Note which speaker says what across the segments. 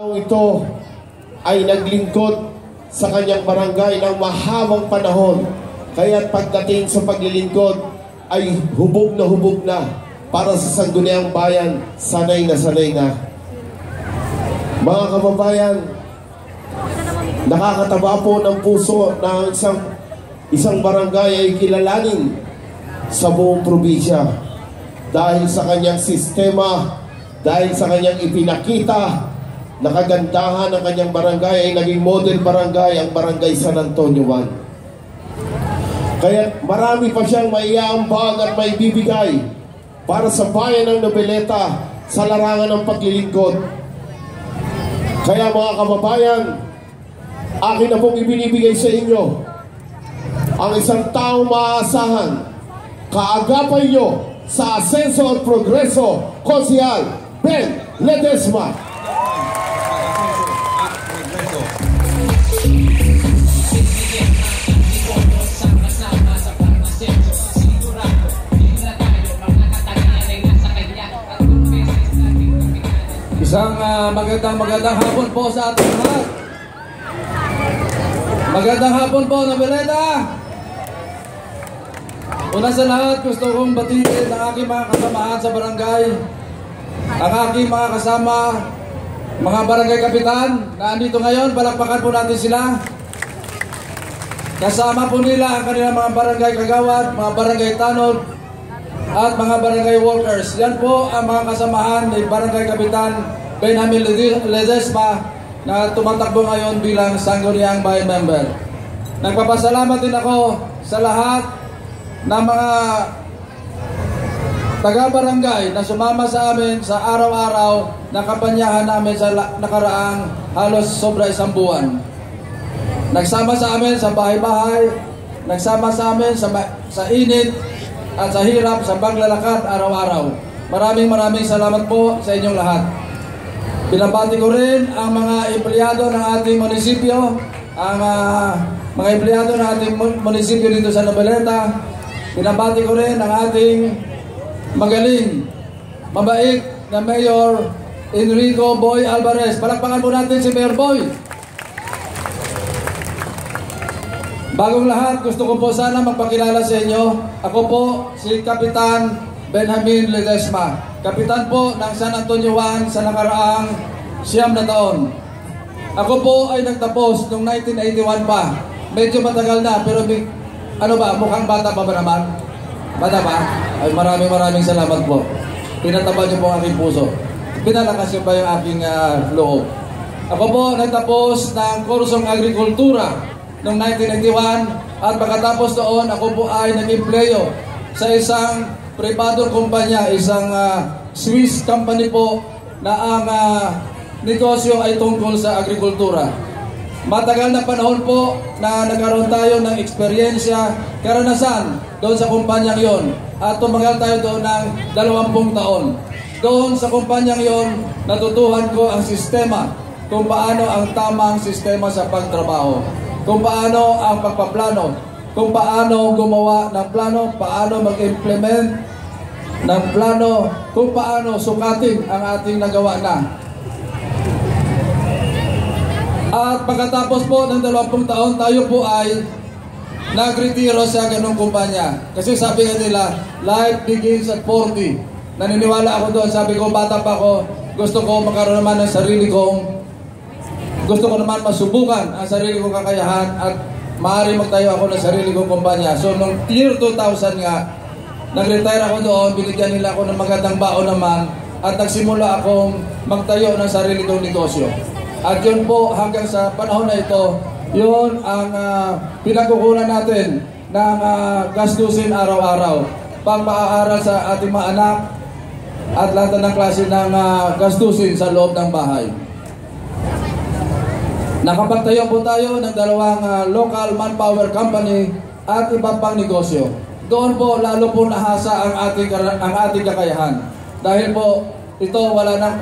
Speaker 1: Ito ay naglingkod sa kanyang barangay ng mahabang panahon. Kaya pagdating sa paglilingkod ay hubog na para sa sangguniang bayan. Sanay na. Mga kababayan, nakakataba po ng puso na isang barangay ay kilalanin sa buong probinsya dahil sa kanyang sistema, dahil sa kanyang ipinakita na kagandahan ng kanyang barangay ay naging model barangay, ang Barangay San Antonio 1. Kaya marami pa siyang maiaambag at may bibigay para sa bayan ng Noveleta sa larangan ng paglilingkod. Kaya mga kababayan, akin na pong ibinibigay sa inyo ang isang taong maaasahan, kaagapay nyo sa Asenso at Progreso, Konsehal Ben Ledesma.
Speaker 2: Isang magandang hapon po sa ating lahat. Magandang hapon po, Noveleta. Una sa lahat, gusto kong batiin ang aking mga kasamahan sa barangay, ang aking mga kasama, mga barangay kapitan na andito ngayon. Palakpakan po natin sila. Kasama po nila ang kanilang mga barangay kagawad, mga barangay tanod, at mga barangay workers. Yan po ang mga kasamahan ni Barangay Kapitan Benjamin Ledesma na tumatakbo ngayon bilang Sangguniang Bayan member. Nagpapasalamat din ako sa lahat ng mga taga-barangay na sumama sa amin sa araw-araw na kampanyahan namin sa nakaraang halos sobra isang buwan. Nagsama sa amin sa bahay-bahay, nagsama sa amin sa init at sa hirap sa paglalakad araw-araw. Maraming salamat po sa inyong lahat. Binabati ko rin ang mga empleyado ng ating munisipyo, ang mga empleyado ng ating munisipyo dito sa Noveleta. Binabati ko rin ang ating magaling, mabait na Mayor Enrico Boy Alvarez. Palakpakan po natin si Mayor Boy. Bagong lahat, gusto ko po sana magpakilala sa inyo. Ako po si Kapitan Benjamin Ledesma, kapitan po ng San Antonio 1 sa nakaraang 9 na taon. Ako po ay nagtapos noong 1981 pa. Medyo matagal na, pero mukhang bata pa ba naman? Bata pa? Ay maraming salamat po. Pinataba niyo po ang aking puso. Pinalakas niyo pa yung aking loob. Ako po nagtapos ng kursong agrikultura noong 1991 at pagkatapos doon ako po ay nag-empleyo sa isang pribadong kumpanya, isang Swiss company po na ang negosyo ay tungkol sa agrikultura. Matagal na panahon po na nagkaroon tayo ng eksperyensya, karanasan doon sa kumpanyang yon at tumagal tayo doon ng 20 taon. Doon sa kumpanyang yon, natutuhan ko ang sistema, kung paano ang tamang sistema sa pagtrabaho, kung paano ang pagpaplano, kung paano gumawa ng plano, paano mag-implement ng plano, kung paano sukatin ang ating nagawa na. At pagkatapos po ng 20 taon, tayo po ay nagretiro sa ganong kumpanya. Kasi sabi nga nila, life begins at 40. Naniniwala ako doon. Sabi ko, bata pa ako, gusto ko magkaroon naman ng sarili kong, gusto ko naman masubukan ang sarili kong kakayahan at maaari magtayo ako ng sarili kong kumpanya. So, noong year 2000 nga, nag-retire ako doon, binigyan nila ako ng magandang baon naman at nagsimula akong magtayo ng sarili kong negosyo. At yun po, hanggang sa panahon na ito, yun ang pinagkukunan natin ng gastusin araw-araw. Pang-aaral sa ating mga anak at lahat ng klase ng gastusin sa loob ng bahay. Nakapagtayo po tayo ng 2 local manpower company at iba pang negosyo. Doon po lalo po nahasa ang ating kakayahan. Dahil po ito wala nang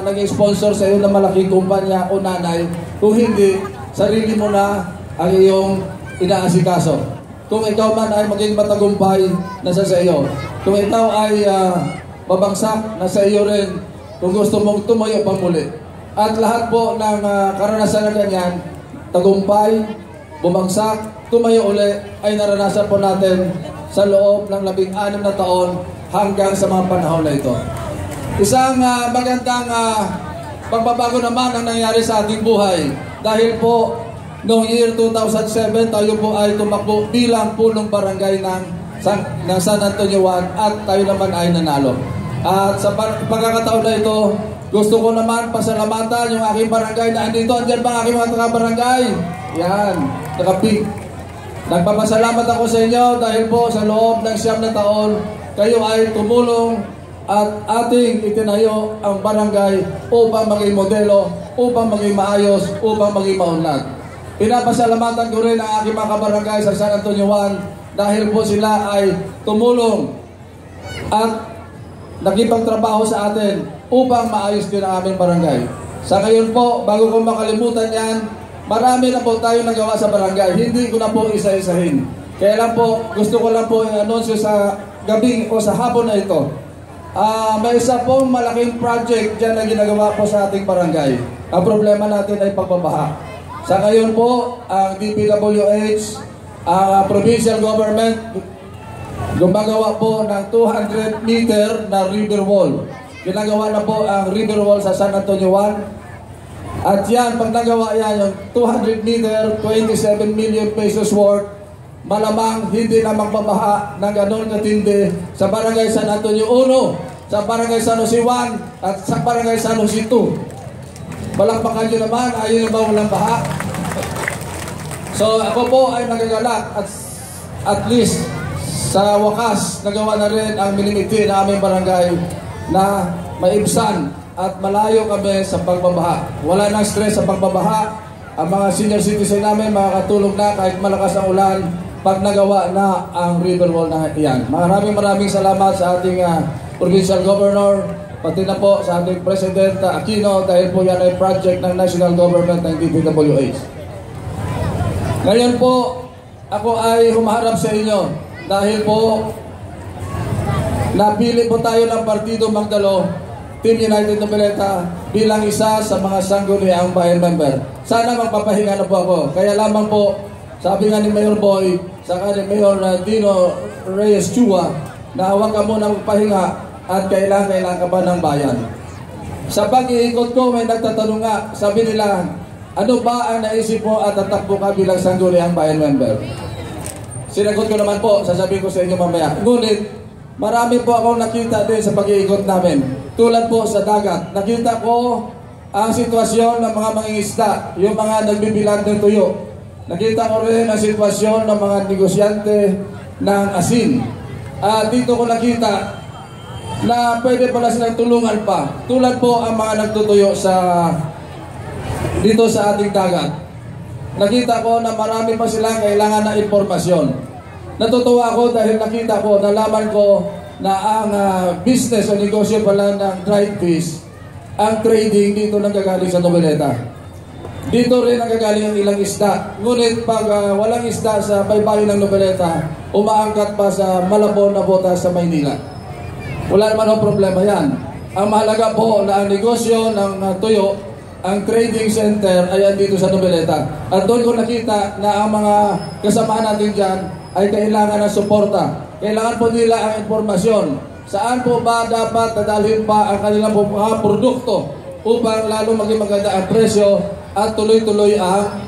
Speaker 2: naging sponsor sa iyo ng malaking kumpanya o nanay, kung hindi sarili mo na ang iyong inaasikaso. Kung ikaw man ay maging matagumpay, nasa sa iyo. Kung ikaw ay babagsak, nasa iyo rin. Kung gusto mong tumayo pa muli. At lahat po ng karanasan na ganyan, tagumpay, bumagsak, tumayo uli, ay naranasan po natin sa loob ng 16 na taon hanggang sa mga panahon na ito. Isang magandang pagbabago naman ang nangyari sa ating buhay. Dahil po, noong year 2007, tayo po ay tumakbo bilang punong barangay ng San Antonio 1 at tayo naman ay nanalo. At sa pagkakataon na ito, gusto ko naman pasalamatan yung aking barangay na andito. Andyan ba ang aking mga taga-barangay? Yan, naka-pink. Nagpapasalamat ako sa inyo dahil po sa loob ng 9 na taon, kayo ay tumulong at ating itinayo ang barangay upang maging modelo, upang maging maayos, upang maging maunlad. Pinapasalamatan ko rin ang aking mga kabarangay sa San Antonio 1 dahil po sila ay tumulong at nakipagtrabaho sa atin upang maayos din ang aming barangay. Sa ngayon po, bago ko makalimutan yan, marami na po tayo nagawa sa barangay. Hindi ko na po isa-isahin. Kaya lang po, gusto ko lang po i-anunsyo sa gabi o sa hapon na ito. May isa pong malaking project dyan na ginagawa po sa ating barangay. Ang problema natin ay pagbabaha. Sa ngayon po, ang DPWH, ang provincial government, gumagawa po ng 200 meter na river wall. Ginagawa na po ang river wall sa San Antonio 1. At yan, pag nagawa yan, yung 200 meter, 27 million pesos worth, malamang hindi na magbabaha ng ganon katindi sa Barangay San Antonio 1, sa Barangay San Jose 1, at sa Barangay San Jose 2. Palakpakan nyo naman, ayun na ba walang baha? So ako po ay nagagalak at least sa wakas nagawa na rin ang minimiti na aming barangay na maibsan at malayo kami sa pagbabaha. Wala nang stress sa pagbabaha. Ang mga senior citizen namin makakatulog na kahit malakas ang ulan pag nagawa na ang river wall na iyan. Maraming salamat sa ating provincial governor, pati na po sa ating President Aquino dahil po yan ay project ng national government ng DPWH. Ngayon po, ako ay humaharap sa inyo dahil po napili po tayo ng Partido Magdalo, Team United Noveleta bilang isa sa mga sangguniang bayan member. Sana magpapahinga na po ako. Kaya lamang po, sabi nga ni Mayor Boy, saka ni Mayor Dino Reyes Chua, na huwag ka muna magpahinga at kailangan ka ba ng bayan. Sa pag-iikot ko, may nagtatanong nga, sabi nila, ano ba ang naisip mo at tatakbo ka bilang sangguniang bayan member? Sinagot ko naman po, sasabihin ko sa inyo mamaya. Ngunit, marami po akong nakita din sa pag-iikot namin. Tulad po sa dagat, nakita ko ang sitwasyon ng mga mangingisda, yung mga nagbibilang ng tuyo. Nakita ko rin ang sitwasyon ng mga negosyante ng asin. Dito ko nakita na pwede pala silang tulungan pa. Tulad po ang mga nagtutuyo dito sa ating dagat. Nakita ko na marami pa silang kailangan na impormasyon. Natutuwa ako dahil nakita ko, nalaman ko na ang business o negosyo pala ng dried fish, ang trading dito nanggagaling sa Noveleta. Dito rin nanggagaling ang ilang isda. Ngunit pag walang isda sa baybayin ng Noveleta, umaangkat pa sa Malabon na bota sa Maynila. Wala naman ang problema yan. Ang mahalaga po na ang negosyo ng tuyo, ang trading center ay andito sa Noveleta. At doon ko nakita na ang mga kasama natin dyan ay kailangan ng suporta. Kailangan po nila ang informasyon. Saan po ba dapat dadalhin pa ang kanilang mga produkto upang lalo maging maganda ang presyo at tuloy-tuloy ang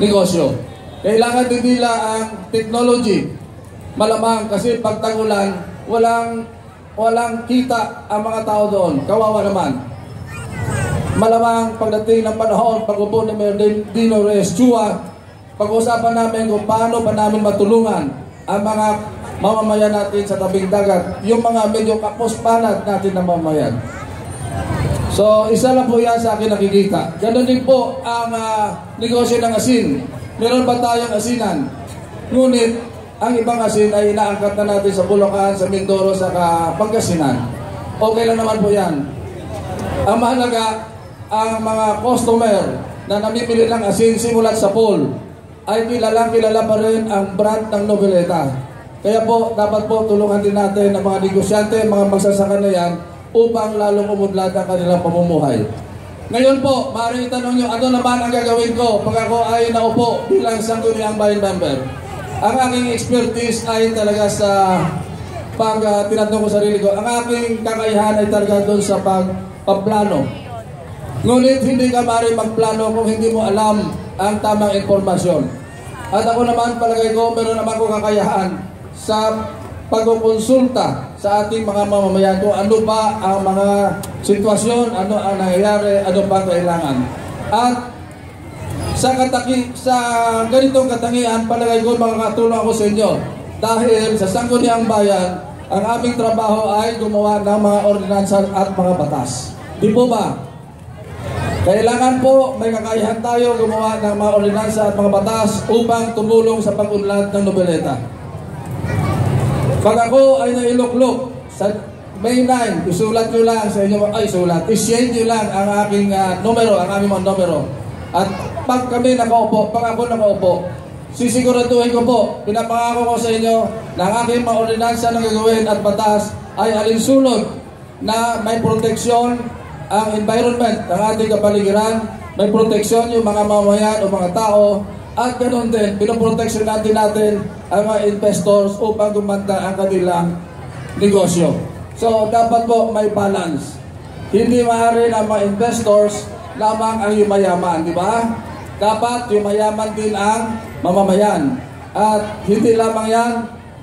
Speaker 2: negosyo. Kailangan din nila ang technology. Malamang kasi pag tag-ulan, walang kita ang mga tao doon. Kawawa naman. Malamang pagdating ng panahon, pag-upo ni Mayor Dino Reyes Chua, pag-usapan namin kung paano pa namin matulungan ang mga mamamayan natin sa tabing dagat, yung mga medyo kapos-panat natin na mamamayan. So, isa lang po yan sa akin nakikita. Ganon din po ang negosyo ng asin. Meron ba tayong asinan? Ngunit, ang ibang asin ay inaangkat na natin sa Bulacan, sa Mindoro, sa Pangasinan. Okay lang naman po yan. Ang mahalaga, ang mga customer na namimili ng asin simulat sa pool ay kilala pa rin ang brand ng Noveleta. Kaya po, dapat po tulungan din natin ang mga negosyante, mga magsasaka na yan upang lalong umudlad ang kanilang pamumuhay. Ngayon po, maaaring itanong nyo, ano naman ang gagawin ko pag ako ay naupo bilang Sangguniang Bayan Member? Ang aking expertise ay talaga sa tinatong ko sarili ko. Ang aking kakayahan ay talaga doon sa pagplano. Ngunit hindi ka maaaring magplano kung hindi mo alam ang tamang informasyon. At ako naman, palagay ko, meron naman ko kakayahan sa pagkukonsulta sa ating mga mamamayan kung ano ba ang mga sitwasyon, ano ang nangyayari, ano ba kailangan. At sa ganitong katangian, palagay ko makakatulong ako sa inyo. Dahil sa Sangguniang Bayan, ang aming trabaho ay gumawa ng mga ordinansa at mga batas. Di po ba? Kailangan po may kakayahan tayo gumawa ng mga ordinansa at mga batas upang tumulong sa pag-unlad ng Nobeleta. Pag ako ay nailuklok sa May 9, isulat nyo lang sa inyo, i-share nyo lang ang aking numero, ang aming mga numero. At pag kami nakaupo, pag ako nakaupo, sisiguraduhin ko po, pinapangako ko sa inyo na ang aking mga ordinansa na gagawin at batas ay alinsunod na may proteksyon ang environment ng ating kapaligiran, may proteksyon yung mga mamamayan o mga tao, at ganoon din, pinoproteksyon natin ang mga investors upang gumanda ang kanilang negosyo. So, dapat po may balance. Hindi maaari na mga investors lamang ang yumayaman, di ba? Dapat yumayaman din ang mamamayan. At hindi lamang yan,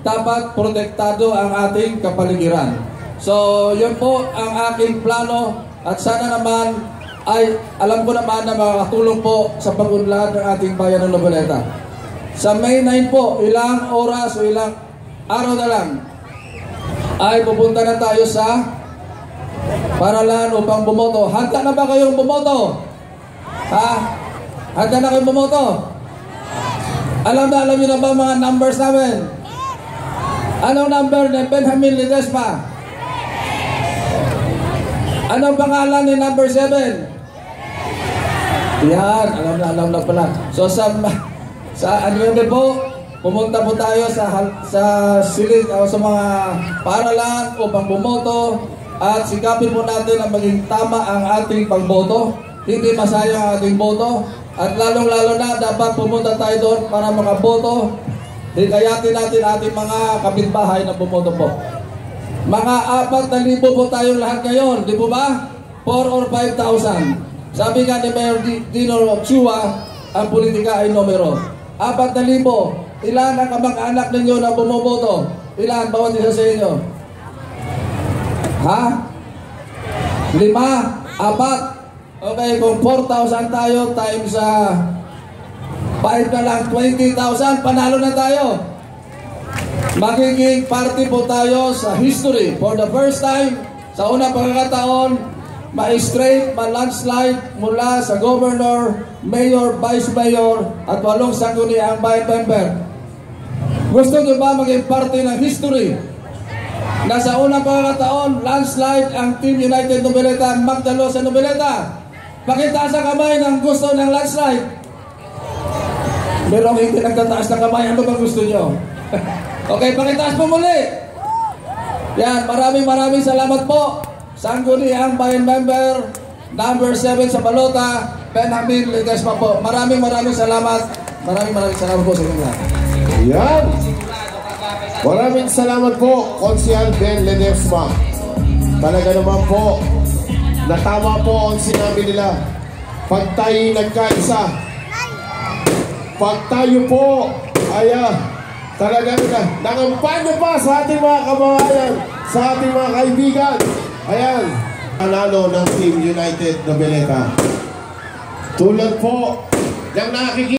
Speaker 2: dapat protektado ang ating kapaligiran. So, yun po ang aking plano at sana naman ay alam ko naman na makakatulong po sa pag-unlad ng ating bayan ng Nobeleta. Sa May 9 po, ilang oras o ilang araw na lang ay pupunta na tayo sa paralan upang bumoto. Handa na ba kayong bumoto? Ha? Handa na kayong bumoto? Alam niyo na ba mga numbers namin? Anong number ni Benjamin Ledesma? Anong pangalan ni number 7? Yan, alam na pala. So sa ano yun po, pumunta po tayo sa silid o sa mga paralan upang bumoto at sikapin po natin na maging tama ang ating pagboto. Hindi masayang ang ating boto at lalong-lalo na dapat pumunta tayo doon para makaboto. Hikayatin natin ating mga kapitbahay na bumoto po. Mga 4,000 po tayong lahat ngayon, di po ba? 4 or 5,000. Sabi nga ni Mayor Dino Chua, ang politika ay numero. 4,000. Ilan ang kamag-anak ninyo na bumoboto? Ilan bawat isa sa inyo? Ha? 5? 4? Okay, kung 4,000 tayo times 5 na lang, 20,000, panalo na tayo. Magiging party po tayo sa history. For the first time, sa unang pagkakataon, ma-straight, ma-landslide mula sa governor, mayor, vice mayor, at 8 sangguniang bayan member. Gusto nyo ba maging party ng history? Na sa unang pagkakataon, landslide ang Team United Nobeleta, magdalo sa Nobeleta. Pakitaas ang kamay ng gusto ng landslide. Merong hindi nagtataas ng kamay, ano bang gusto nyo? Okay, pakitaas po muli. Yan, maraming salamat po. Sangguniang Bayan Member, number 7 sa Balota, Benjamin Ledesma po. Maraming salamat. Maraming salamat po sa inyo lahat.
Speaker 1: Yan. Maraming salamat po, Konsehal Ben Ledesma. Talaga naman po, natama po ang sinabi nila. Pag tayo nagkaisa, pag tayo po ay talagang nangampanya pa sa ating mga kababayan, sa ating mga kaibigan. Ayan, panalo ng Team United Nobeleta. Tulad po ng nakikita.